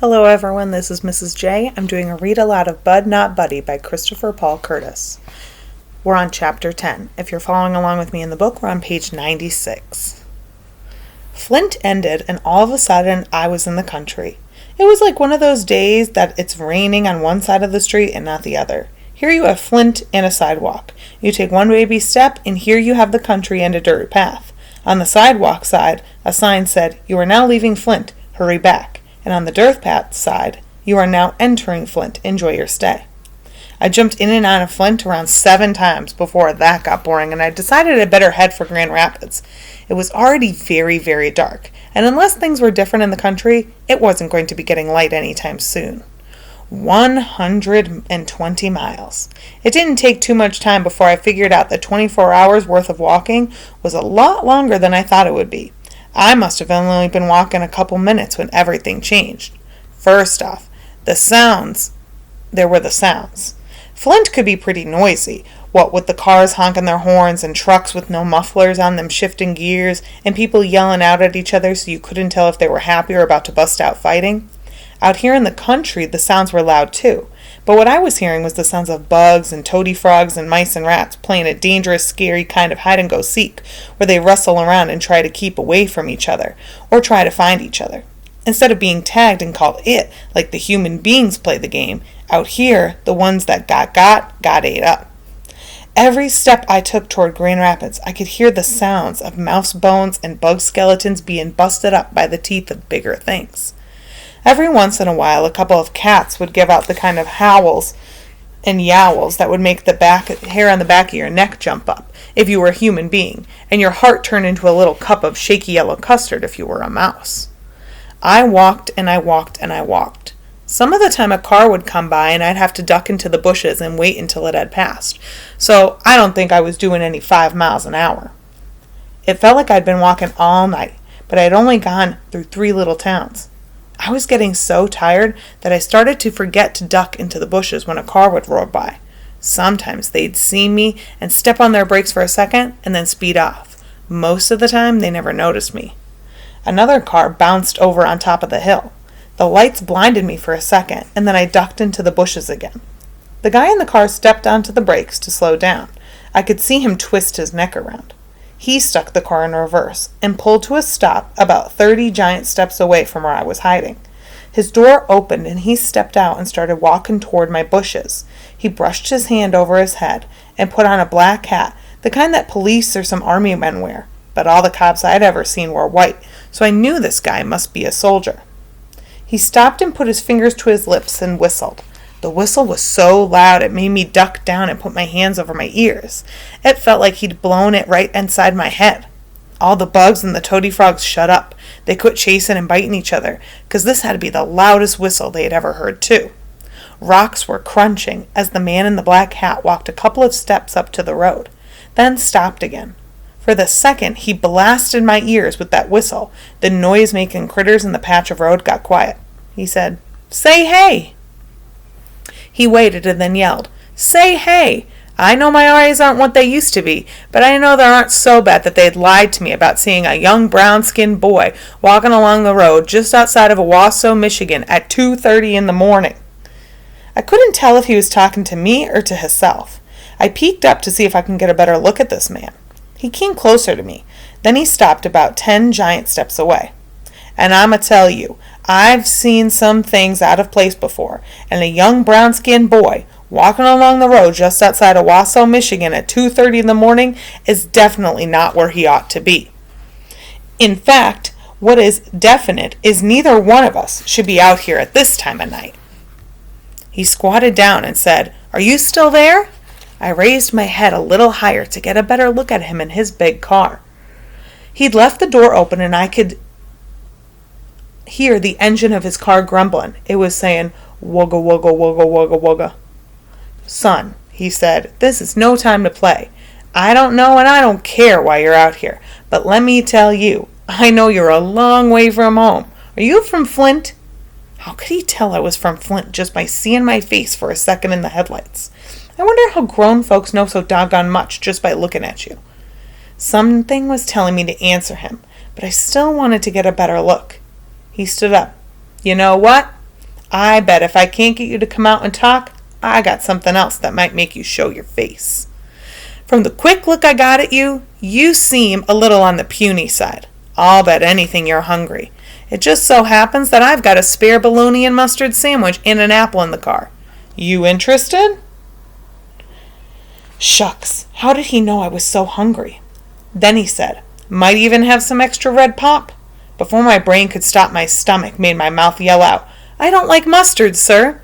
Hello everyone, this is Mrs. J. I'm doing a read aloud of Bud Not Buddy by Christopher Paul Curtis. We're on chapter 10. If you're following along with me in the book, we're on page 96. Flint ended, and all of a sudden I was in the country. It was like one of those days that it's raining on one side of the street and not the other. Here you have Flint and a sidewalk. You take one baby step, and here you have the country and a dirt path. On the sidewalk side, a sign said, "You are now leaving Flint. Hurry back." And on the dirt path side, "You are now entering Flint. Enjoy your stay." I jumped in and out of Flint around 7 times before that got boring, and I decided I'd better head for Grand Rapids. It was already very, very dark, and unless things were different in the country, it wasn't going to be getting light anytime soon. 120 miles. It didn't take too much time before I figured out that 24 hours worth of walking was a lot longer than I thought it would be. I must have only been walking a couple minutes when everything changed. First off, there were the sounds. Flint could be pretty noisy, what with the cars honking their horns and trucks with no mufflers on them shifting gears and people yelling out at each other so you couldn't tell if they were happy or about to bust out fighting. Out here in the country, the sounds were loud too, but what I was hearing was the sounds of bugs and toady frogs and mice and rats playing a dangerous, scary kind of hide-and-go-seek, where they wrestle around and try to keep away from each other, or try to find each other. Instead of being tagged and called it, like the human beings play the game, out here, the ones that got ate up. Every step I took toward Grand Rapids, I could hear the sounds of mouse bones and bug skeletons being busted up by the teeth of bigger things. Every once in a while, a couple of cats would give out the kind of howls and yowls that would make the hair on the back of your neck jump up if you were a human being, and your heart turn into a little cup of shaky yellow custard if you were a mouse. I walked and I walked and I walked. Some of the time a car would come by and I'd have to duck into the bushes and wait until it had passed, so I don't think I was doing any 5 miles an hour. It felt like I'd been walking all night, but I'd only gone through 3 little towns. I was getting so tired that I started to forget to duck into the bushes when a car would roar by. Sometimes they'd see me and step on their brakes for a second and then speed off. Most of the time, they never noticed me. Another car bounced over on top of the hill. The lights blinded me for a second, and then I ducked into the bushes again. The guy in the car stepped onto the brakes to slow down. I could see him twist his neck around. He stuck the car in reverse and pulled to a stop about 30 giant steps away from where I was hiding. His door opened and he stepped out and started walking toward my bushes. He brushed his hand over his head and put on a black hat, the kind that police or some army men wear, but all the cops I'd ever seen wore white, so I knew this guy must be a soldier. He stopped and put his fingers to his lips and whistled. The whistle was so loud it made me duck down and put my hands over my ears. It felt like he'd blown it right inside my head. All the bugs and the toady frogs shut up. They quit chasing and biting each other, 'cause this had to be the loudest whistle they had ever heard too. Rocks were crunching as the man in the black hat walked a couple of steps up to the road, then stopped again. For the second he blasted my ears with that whistle, the noise-making critters in the patch of road got quiet. He said, "Say hey!" He waited and then yelled, "Say hey! I know my eyes aren't what they used to be, but I know they aren't so bad that they'd lied to me about seeing a young brown-skinned boy walking along the road just outside of Owasso, Michigan at 2:30 in the morning." I couldn't tell if he was talking to me or to himself. I peeked up to see if I could get a better look at this man. He came closer to me. Then he stopped about 10 giant steps away. "And I'ma tell you, I've seen some things out of place before, and a young brown-skinned boy walking along the road just outside of Owasso, Michigan at 2:30 in the morning is definitely not where he ought to be. In fact, what is definite is neither one of us should be out here at this time of night." He squatted down and said, "Are you still there?" I raised my head a little higher to get a better look at him in his big car. He'd left the door open and I could hear the engine of his car grumbling. It was saying, "Wugga, wugga, wugga, wugga, wugga." "Son," he said, "this is no time to play. I don't know and I don't care why you're out here, but let me tell you, I know you're a long way from home. Are you from Flint?" How could he tell I was from Flint just by seeing my face for a second in the headlights? I wonder how grown folks know so doggone much just by looking at you. Something was telling me to answer him, but I still wanted to get a better look. He stood up. "You know what?" I bet if I can't get you to come out and talk, I got something else that might make you show your face. From the quick look I got at you, you seem a little on the puny side. I'll bet anything you're hungry. It just so happens that I've got a spare bologna and mustard sandwich and an apple in the car. You interested?" Shucks, how did he know I was so hungry? Then he said, "Might even have some extra red pop." Before my brain could stop, my stomach made my mouth yell out, "I don't like mustard, sir."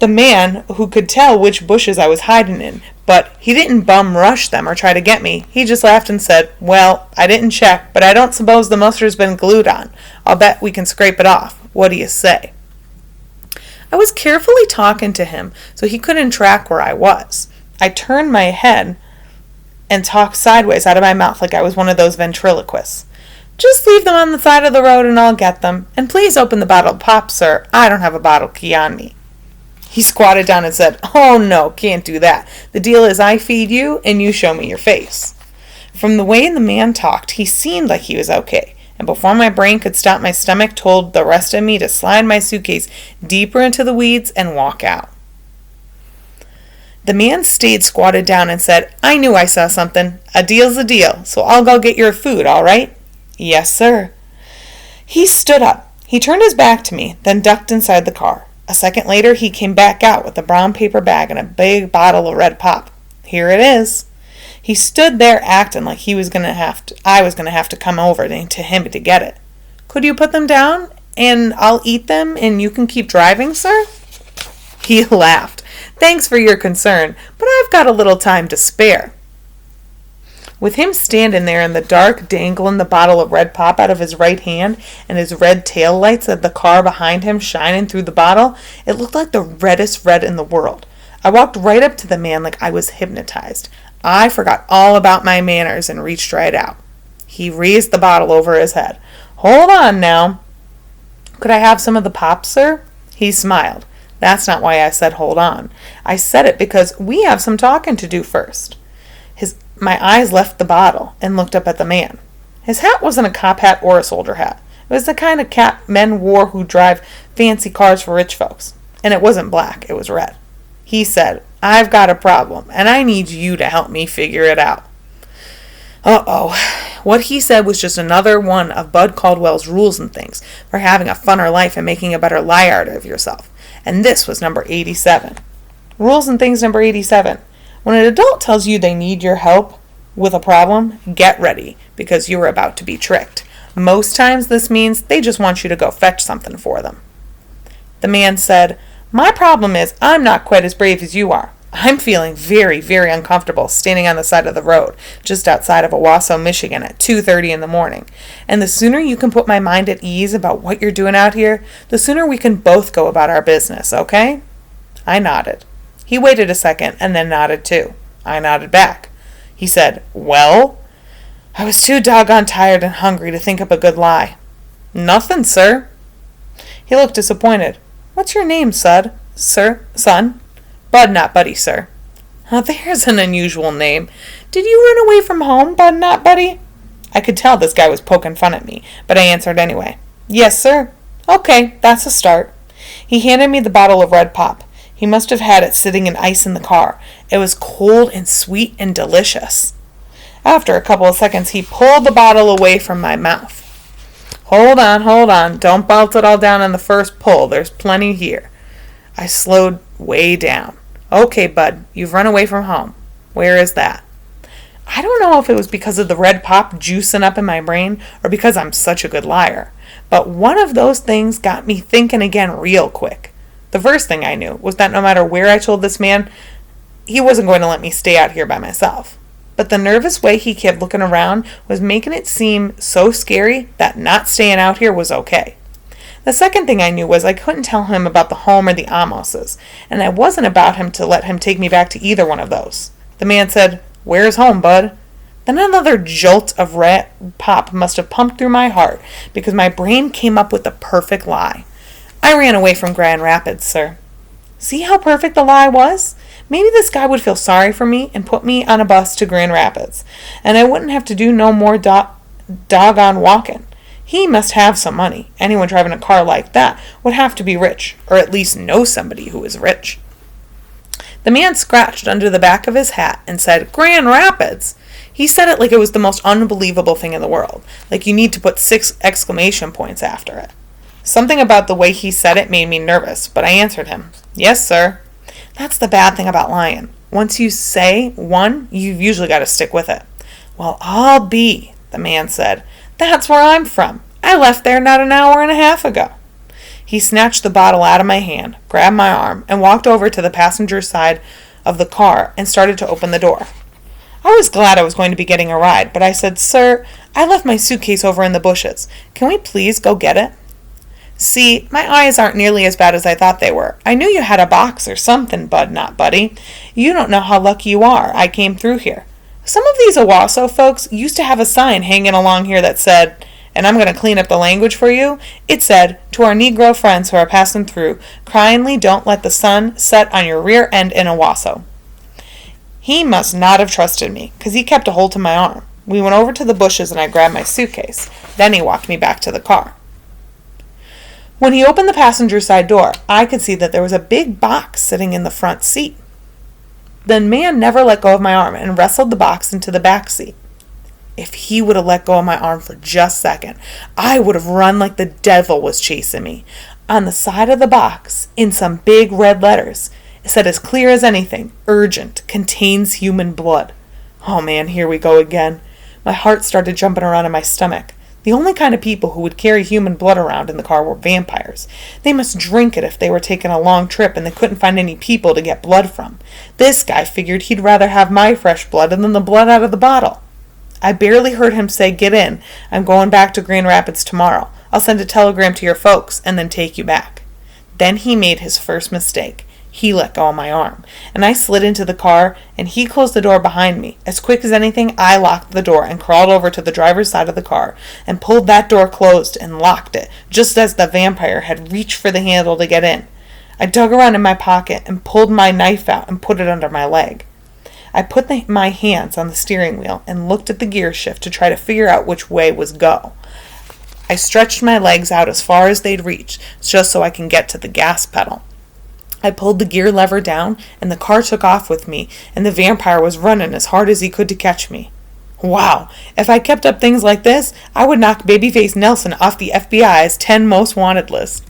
The man who could tell which bushes I was hiding in, but he didn't bum rush them or try to get me. He just laughed and said, "Well, I didn't check, but I don't suppose the mustard's been glued on. I'll bet we can scrape it off. What do you say?" I was carefully talking to him so he couldn't track where I was. I turned my head and talked sideways out of my mouth like I was one of those ventriloquists. "Just leave them on the side of the road and I'll get them. And please open the bottle of pop, sir. I don't have a bottle key on me." He squatted down and said, "Oh no, can't do that. The deal is I feed you and you show me your face." From the way the man talked, he seemed like he was okay. And before my brain could stop, my stomach told the rest of me to slide my suitcase deeper into the weeds and walk out. The man stayed squatted down and said, "I knew I saw something. A deal's a deal, so I'll go get your food, all right?" "Yes, sir." He stood up. He turned his back to me, then ducked inside the car. A second later, he came back out with a brown paper bag and a big bottle of red pop. "Here it is." He stood there acting like I was going to have to come over to him to get it. "Could you put them down and I'll eat them and you can keep driving, sir?" He laughed. "Thanks for your concern, but I've got a little time to spare." With him standing there in the dark, dangling the bottle of red pop out of his right hand and his red tail lights of the car behind him shining through the bottle, it looked like the reddest red in the world. I walked right up to the man like I was hypnotized. I forgot all about my manners and reached right out. He raised the bottle over his head. "Hold on now. Could I have some of the pop, sir?" He smiled. "That's not why I said hold on. I said it because we have some talking to do first." My eyes left the bottle and looked up at the man. His hat wasn't a cop hat or a soldier hat. It was the kind of cap men wore who drive fancy cars for rich folks. And it wasn't black, it was red. He said, "I've got a problem, and I need you to help me figure it out." Uh-oh. What he said was just another one of Bud Caldwell's rules and things for having a funner life and making a better liar of yourself. And this was number 87. Rules and things number 87. When an adult tells you they need your help with a problem, get ready, because you're about to be tricked. Most times this means they just want you to go fetch something for them. The man said, "My problem is I'm not quite as brave as you are. I'm feeling very, very uncomfortable standing on the side of the road just outside of Owasso, Michigan at 2:30 in the morning. And the sooner you can put my mind at ease about what you're doing out here, the sooner we can both go about our business, okay?" I nodded. He waited a second and then nodded too. I nodded back. He said, "Well?" I was too doggone tired and hungry to think up a good lie. "Nothing, sir." He looked disappointed. "What's your name, son?" "Son?" "Bud, not Buddy, sir." "Oh, there's an unusual name. Did you run away from home, Bud, not Buddy?" I could tell this guy was poking fun at me, but I answered anyway. "Yes, sir." "Okay, that's a start." He handed me the bottle of red pop. He must have had it sitting in ice in the car. It was cold and sweet and delicious. After a couple of seconds, he pulled the bottle away from my mouth. Hold on. Don't bolt it all down on the first pull. There's plenty here." I slowed way down. "Okay, Bud, you've run away from home. Where is that?" I don't know if it was because of the red pop juicing up in my brain or because I'm such a good liar, but one of those things got me thinking again real quick. The first thing I knew was that no matter where I told this man, he wasn't going to let me stay out here by myself. But the nervous way he kept looking around was making it seem so scary that not staying out here was okay. The second thing I knew was I couldn't tell him about the home or the Amoses, and I wasn't about him to let him take me back to either one of those. The man said, "Where's home, Bud?" Then another jolt of red pop must have pumped through my heart because my brain came up with the perfect lie. "I ran away from Grand Rapids, sir." See how perfect the lie was? Maybe this guy would feel sorry for me and put me on a bus to Grand Rapids, and I wouldn't have to do no more doggone walking. He must have some money. Anyone driving a car like that would have to be rich, or at least know somebody who is rich. The man scratched under the back of his hat and said, "Grand Rapids." He said it like it was the most unbelievable thing in the world, like you need to put 6 exclamation points after it. Something about the way he said it made me nervous, but I answered him, "Yes, sir." That's the bad thing about lying. Once you say one, you've usually got to stick with it. "Well, I'll be," the man said. "That's where I'm from. I left there not an hour and a half ago." He snatched the bottle out of my hand, grabbed my arm, and walked over to the passenger side of the car and started to open the door. I was glad I was going to be getting a ride, but I said, "Sir, I left my suitcase over in the bushes. Can we please go get it?" "See, my eyes aren't nearly as bad as I thought they were. I knew you had a box or something, Bud, not Buddy. You don't know how lucky you are I came through here. Some of these Owasso folks used to have a sign hanging along here that said, and I'm going to clean up the language for you. It said, 'To our Negro friends who are passing through, kindly don't let the sun set on your rear end in Owasso.'" He must not have trusted me, because he kept a hold of my arm. We went over to the bushes and I grabbed my suitcase. Then he walked me back to the car. When he opened the passenger side door, I could see that there was a big box sitting in the front seat. The man never let go of my arm and wrestled the box into the back seat. If he would have let go of my arm for just a second, I would have run like the devil was chasing me. On the side of the box, in some big red letters, it said as clear as anything, "Urgent, contains human blood." Oh man, here we go again. My heart started jumping around in my stomach. The only kind of people who would carry human blood around in the car were vampires. They must drink it if they were taking a long trip and they couldn't find any people to get blood from. This guy figured he'd rather have my fresh blood than the blood out of the bottle. I barely heard him say, "Get in. I'm going back to Grand Rapids tomorrow. I'll send a telegram to your folks and then take you back." Then he made his first mistake. He let go of my arm, and I slid into the car, and he closed the door behind me. As quick as anything, I locked the door and crawled over to the driver's side of the car and pulled that door closed and locked it, just as the vampire had reached for the handle to get in. I dug around in my pocket and pulled my knife out and put it under my leg. I put my hands on the steering wheel and looked at the gear shift to try to figure out which way was go. I stretched my legs out as far as they'd reach, just so I can get to the gas pedal. I pulled the gear lever down, and the car took off with me, and the vampire was running as hard as he could to catch me. Wow, if I kept up things like this, I would knock Babyface Nelson off the FBI's 10 most wanted list.